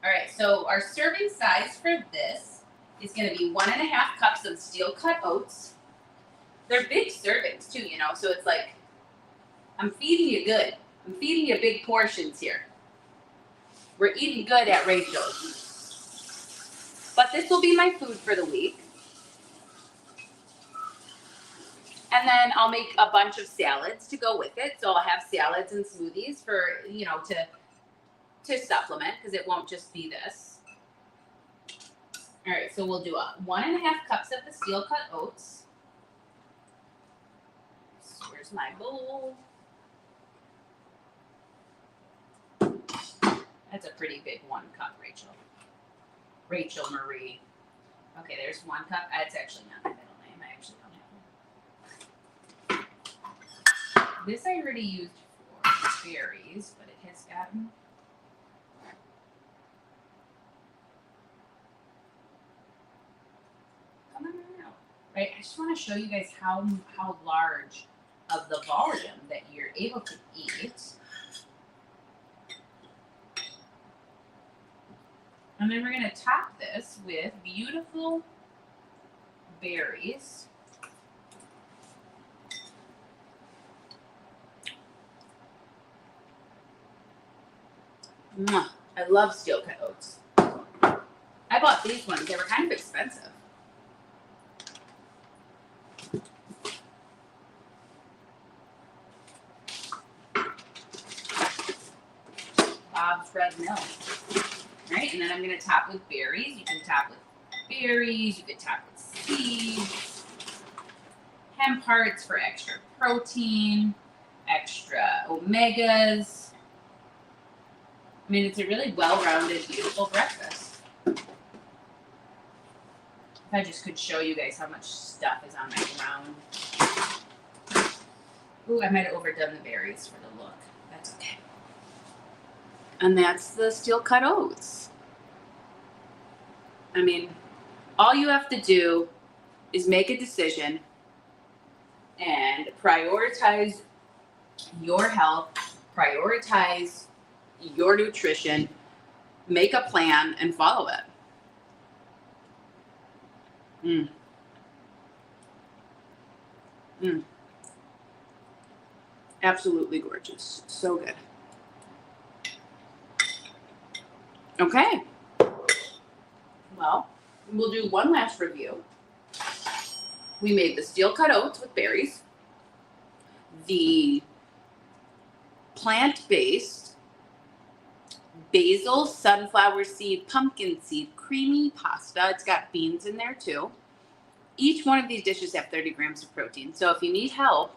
All right, so our serving size for this is going to be 1.5 cups of steel cut oats. They're big servings too, you know, so it's like, I'm feeding you good. I'm feeding you big portions here. We're eating good at Rachel's. But this will be my food for the week. And then I'll make a bunch of salads to go with it. So I'll have salads and smoothies for, you know, to supplement, because it won't just be this. All right, so we'll do 1.5 cups of the steel cut oats. Where's my bowl? That's a pretty big 1 cup, Rachel. Rachel Marie. Okay, there's 1 cup. It's actually not my middle name. I actually don't have one. This I already used for berries, but it has gotten... Come on out. Right, I just want to show you guys how large of the volume that you're able to eat. And then we're going to top this with beautiful berries. Mwah. I love steel cut oats. I bought these ones. They were kind of expensive. Bob's Red Mill. Right, and then I'm going to top with berries. You can top with berries. You can top with seeds. Hemp hearts for extra protein, extra omegas. I mean, it's a really well-rounded, beautiful breakfast. If I just could show you guys how much stuff is on my ground. Ooh, I might have overdone the berries for the look. That's okay. And that's the steel cut oats. I mean, all you have to do is make a decision and prioritize your health, prioritize your nutrition, make a plan and follow it. Absolutely gorgeous. So good. Okay. Well, we'll do one last review. We made the steel cut oats with berries, the plant-based basil, sunflower seed, pumpkin seed, creamy pasta. It's got beans in there too. Each one of these dishes have 30 grams of protein. So if you need help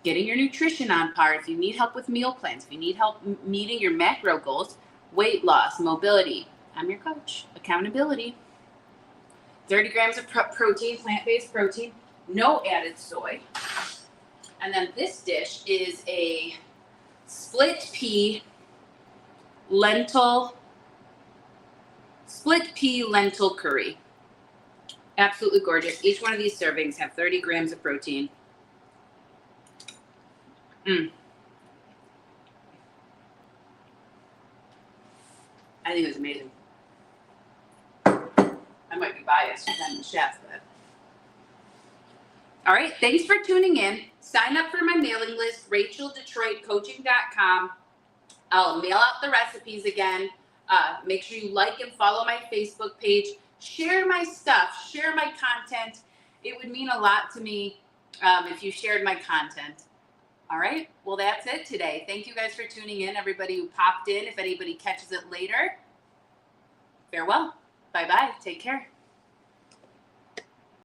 getting your nutrition on par, if you need help with meal plans, if you need help meeting your macro goals, weight loss, mobility, I'm your coach. Accountability. 30 grams of protein, plant-based protein, no added soy. And then this dish is a split pea lentil curry. Absolutely gorgeous. Each one of these servings have 30 grams of protein. I think it was amazing. I might be biased because I'm the chef, but. All right, thanks for tuning in. Sign up for my mailing list, RachelDetroitCoaching.com. I'll mail out the recipes again. Make sure you like and follow my Facebook page. Share my stuff. Share my content. It would mean a lot to me if you shared my content. All right, well, that's it today. Thank you guys for tuning in, everybody who popped in. If anybody catches it later, farewell. Bye-bye. Take care.